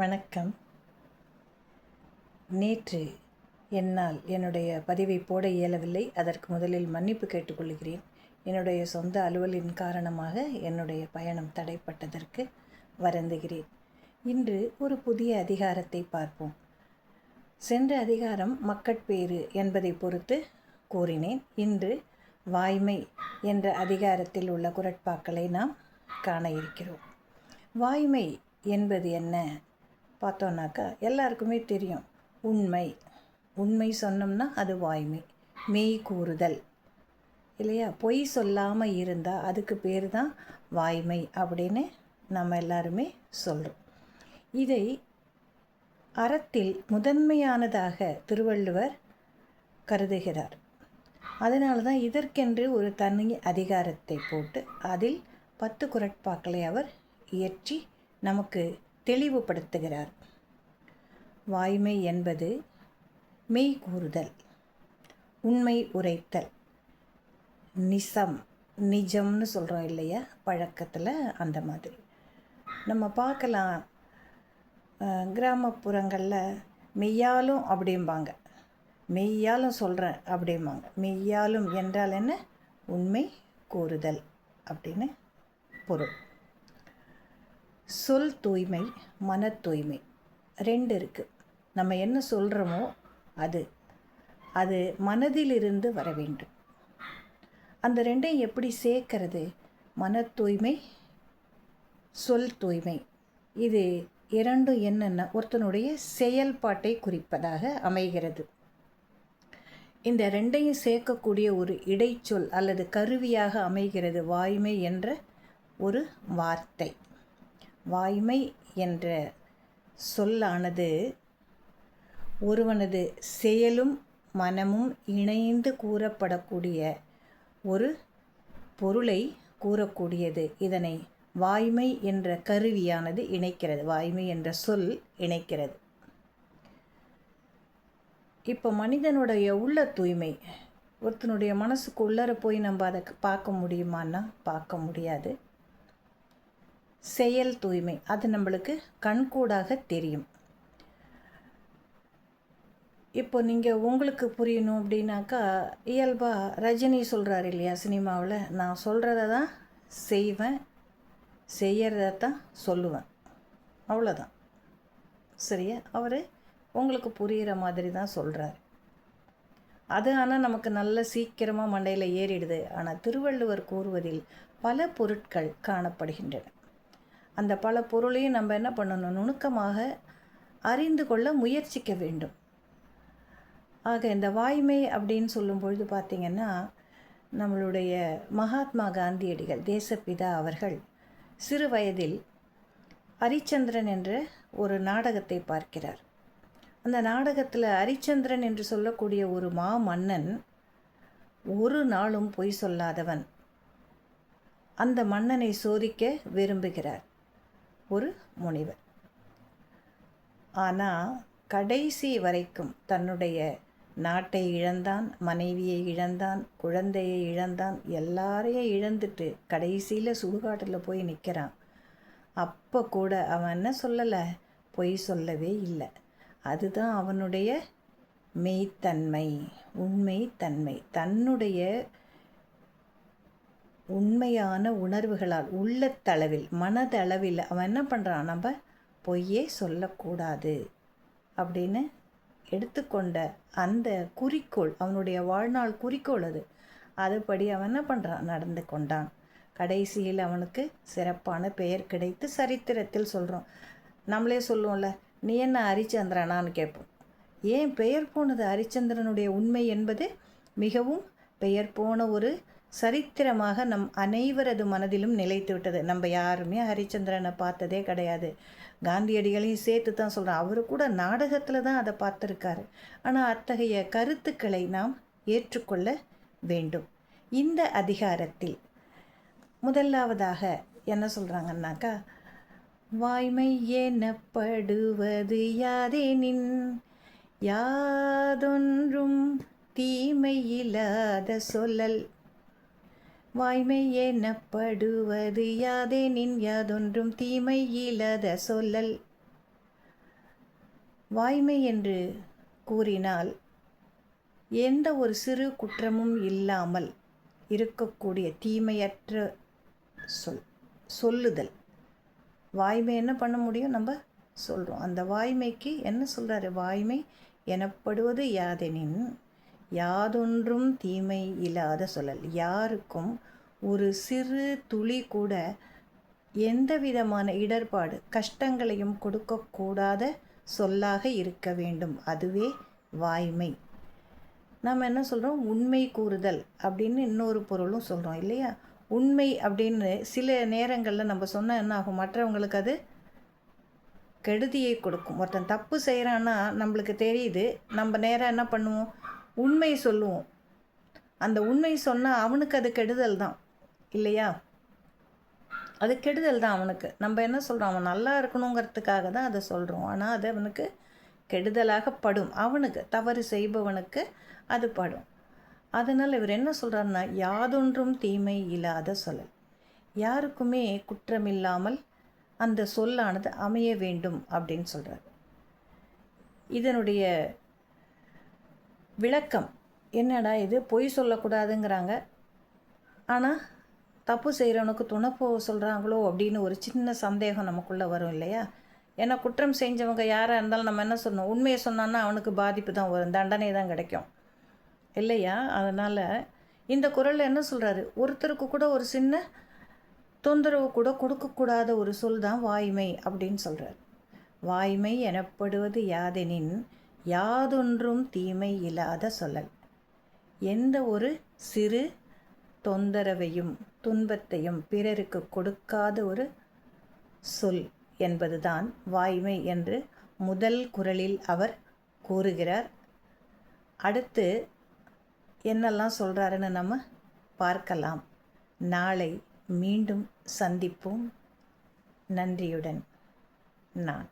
வணக்கம். நேற்று என்னால் என்னுடைய பதிவை போட இயலவில்லை. அதற்கு முதலில் மன்னிப்பு கேட்டுக்கொள்கிறேன். என்னுடைய சொந்த அலுவலின் காரணமாக என்னுடைய பயணம் தடைப்பட்டதற்கு வருந்துகிறேன். இன்று ஒரு புதிய அதிகாரத்தை பார்ப்போம். சென்ற அதிகாரம் மக்கட்பேறு என்பதை பொறுத்து கூறினேன். இன்று வாய்மை என்ற அதிகாரத்தில் உள்ள குறட்பாக்களை நாம் காண இருக்கிறோம். வாய்மை என்பது என்ன பார்த்தோன்னாக்கா எல்லாருக்குமே தெரியும். உண்மை சொன்னோம்னா அது வாய்மை. மெய் கூறுதல் இல்லையா? பொய் சொல்லாமல் இருந்தால் அதுக்கு பேர் தான் வாய்மை அப்படின்னு நம்ம எல்லாருமே சொல்கிறோம். இதை அறத்தில் முதன்மையானதாக திருவள்ளுவர் கருதுகிறார். அதனால தான் இதற்கென்று ஒரு தனி அதிகாரத்தை போட்டு அதில் 10 குறட்பாக்களை அவர் இயற்றி நமக்கு தெளிவுபடுத்துகிறார். வாய்மை என்பது மெய் கூறுதல், உண்மை உரைத்தல், நிஜம்னு சொல்கிறோம் இல்லையா பழக்கத்தில். அந்த மாதிரி நம்ம பார்க்கலாம். கிராமப்புறங்களில் மெய்யாலும் அப்படிம்பாங்க, மெய்யாலும் சொல்கிறேன் அப்படிம்பாங்க. மெய்யாலும் என்றால் என்ன? உண்மை கூறுதல் அப்படின்னு பொருள். சொல் தூய்மை, மன தூய்மை 2 இருக்குது. நம்ம என்ன சொல்கிறோமோ அது மனதிலிருந்து வர வேண்டும். அந்த 2ஐயும் எப்படி சேர்க்கறது? மன தூய்மை, சொல் தூய்மை. இது 2ம் என்னென்னா ஒருத்தனுடைய செயல்பாட்டை குறிப்பதாக அமைகிறது. இந்த 2ஐயும் சேர்க்கக்கூடிய ஒரு இடைச்சொல் அல்லது கருவியாக அமைகிறது வாய்மை என்ற ஒரு வார்த்தை. வாய்மை என்ற சொல்லானது ஒருவனது செயலும் மனமும் இணைந்து கூறப்படக்கூடிய ஒரு பொருளை கூறக்கூடியது. இதனை வாய்மை என்ற கருவியானது இணைக்கிறது, வாய்மை என்ற சொல் இணைக்கிறது. இப்போ மனிதனுடைய உள்ள தூய்மை, ஒருத்தனுடைய மனசுக்கு உள்ளர போய் நம்ம அதை பார்க்க முடியுமான்னா பார்க்க முடியாது. செயல் தூய்மை, அது நம்மளுக்கு கண்கூடாக தெரியும். இப்போ நீங்கள் உங்களுக்கு புரியணும் அப்படின்னாக்கா, இயல்பாக ரஜினி சொல்கிறார் இல்லையா சினிமாவில், நான் சொல்கிறத தான் செய்வேன், செய்கிறத தான் சொல்லுவேன், அவ்வளோதான். சரியா? அவர் உங்களுக்கு புரிகிற மாதிரி தான் சொல்கிறார். அது ஆனால் நமக்கு நல்ல சீக்கிரமாக மண்டையில் ஏறிடுது. ஆனால் திருவள்ளுவர் கூறுவதில் பல பொருட்கள் காணப்படுகின்றன. அந்த பல பொருளையும் நம்ம என்ன பண்ணணும்? நுணுக்கமாக அறிந்து கொள்ள முயற்சிக்க வேண்டும். ஆக இந்த வாய்மை அப்படின்னு சொல்லும் பொழுது பார்த்திங்கன்னா, நம்மளுடைய மகாத்மா காந்தியடிகள், தேசப்பிதா அவர்கள் சிறு வயதில் அரிச்சந்திரன் என்ற ஒரு நாடகத்தை பார்க்கிறார். அந்த நாடகத்தில் அரிச்சந்திரன் என்று சொல்லக்கூடிய ஒரு மாமன்னன் ஒரு நாளும் பொய் சொல்லாதவன். அந்த மன்னனை சோதிக்க விரும்புகிறார் ஒரு முனிவர். ஆனால் கடைசி வரைக்கும் தன்னுடைய நாட்டை இழந்தான், மனைவியை இழந்தான், குழந்தையை இழந்தான், எல்லாரையும் இழந்துட்டு கடைசியில் சுடுகாட்டில் போய் நிற்கிறான். அப்போ கூட அவன் என்ன சொல்லலை? பொய் சொல்லவே இல்லை. அதுதான் அவனுடைய மெய்த்தன்மை, உண்மைத்தன்மை. தன்னுடைய உண்மையான உணர்வுகளால் உள்ளத்தளவில், மனதளவில் அவன் என்ன பண்ணுறான்? நம்ம பொய்யே சொல்லக்கூடாது அப்படின்னு எடுத்துக்கொண்ட அந்த குறிக்கோள், அவனுடைய வாழ்நாள் குறிக்கோள் அது. அதுபடி அவன் என்ன பண்ணுறான்? நடந்து கொண்டான். கடைசியில் அவனுக்கு சிறப்பான பெயர் கிடைத்து சரித்திரத்தில் சொல்கிறோம். நம்மளே சொல்லுவோம்ல, நீ என்ன ஹரிச்சந்திரனான்னு கேட்போம். ஏன் பெயர் போனது? ஹரிச்சந்திரனுடைய உண்மை என்பது மிகவும் பெயர் போன ஒரு சரித்திரமாக நம் அனைவரது மனதிலும் நிலைத்து விட்டது. நம்ம யாருமே ஹரிச்சந்திரனை பார்த்ததே கிடையாது. காந்தியடிகளையும் சேர்த்து தான் சொல்கிறோம். அவரு கூட நாடகத்தில் தான் அதை பார்த்துருக்காரு. ஆனால் அத்தகைய கருத்துக்களை நாம் ஏற்றுக்கொள்ள வேண்டும். இந்த அதிகாரத்தில் முதலாவதாக என்ன சொல்கிறாங்கன்னாக்கா, வாய்மை எனப்படுவது யாதெனின் யாதொன்றும் தீமையில்லாத சொல்லல். வாய்மை எனப்படுவது யாதெனின் யாதொன்றும் தீமை இல்லாத சொல்லல். வாய்மை என்று கூறினால் எந்த ஒரு சிறு குற்றமும் இல்லாமல் இருக்கக்கூடிய தீமையற்ற சொல்லுதல். வாய்மை என்ன பண்ண முடியும்? நம்ம சொல்கிறோம். அந்த வாய்மைக்கு என்ன சொல்கிறாரு? வாய்மை எனப்படுவது யாதெனின் யாதொன்றும் தீமை இல்லாத சொல்லல். யாருக்கும் ஒரு சிறு துளி கூட எந்த விதமான இடர்பாடு கஷ்டங்களையும் கொடுக்கக்கூடாத சொல்லாக இருக்க வேண்டும். அதுவே வாய்மை. நாம் என்ன சொல்கிறோம்? உண்மை கூறுதல் அப்படின்னு இன்னொரு பொருளும் சொல்கிறோம் இல்லையா? உண்மை அப்படின்னு சில நேரங்களில் நம்ம சொன்னால் என்ன ஆகும்? மற்றவங்களுக்கு அது கெடுதியை கொடுக்கும். ஒருத்தன் தப்பு செய்கிறான்னா நம்மளுக்கு தெரியுது, நம்ம நேராக என்ன பண்ணுவோம்? உண்மை சொல்லுவோம். அந்த உண்மை சொன்னால் அவனுக்கு அது கெடுதல் தான் இல்லையா? அது கெடுதல் தான் அவனுக்கு. நம்ம என்ன சொல்கிறோம்? அவன் நல்லா இருக்கணுங்கிறதுக்காக தான் அதை சொல்கிறோம். ஆனால் அது அவனுக்கு கெடுதலாக படும். அவனுக்கு, தவறு செய்பவனுக்கு அது படும். அதனால் இவர் என்ன சொல்கிறாருன்னா, யாதொன்றும் தீமை இல்லாத சொல்லல். யாருக்குமே குற்றமில்லாமல் அந்த சொல்லானது அமைய வேண்டும் அப்படின்னு சொல்கிறார். இதனுடைய விளக்கம் என்னடா இது? பொய் சொல்லக்கூடாதுங்கிறாங்க, ஆனால் தப்பு செய்கிறவனுக்கு துணை போக சொல்கிறாங்களோ அப்படின்னு ஒரு சின்ன சந்தேகம் நமக்குள்ளே வரும் இல்லையா? ஏன்னா குற்றம் செஞ்சவங்க யாராக இருந்தாலும் நம்ம என்ன சொல்லணும்? உண்மையை சொன்னான்னா அவனுக்கு பாதிப்பு தான் வரும், தண்டனை தான் கிடைக்கும் இல்லையா? அதனால் இந்த குறளில் என்ன சொல்கிறாரு? ஒருத்தருக்கு கூட ஒரு சின்ன தொந்தரவு கூட கொடுக்கக்கூடாத ஒரு சொல் தான் வாய்மை அப்படின்னு சொல்கிறார். வாய்மை எனப்படுவது யாதெனின் யாதொன்றும் தீமை இல்லாத சொல்லல். எந்த ஒரு சிறு தொந்தரவையும் துன்பத்தையும் பிறருக்கு கொடுக்காத ஒரு சொல் என்பதுதான் வாய்மை என்று முதல் குறளில் அவர் கூறுகிறார். அடுத்து என்னெல்லாம் சொல்கிறாருன்னு நம்ம பார்க்கலாம். நாளை மீண்டும் சந்திப்போம். நன்றியுடன் நான்.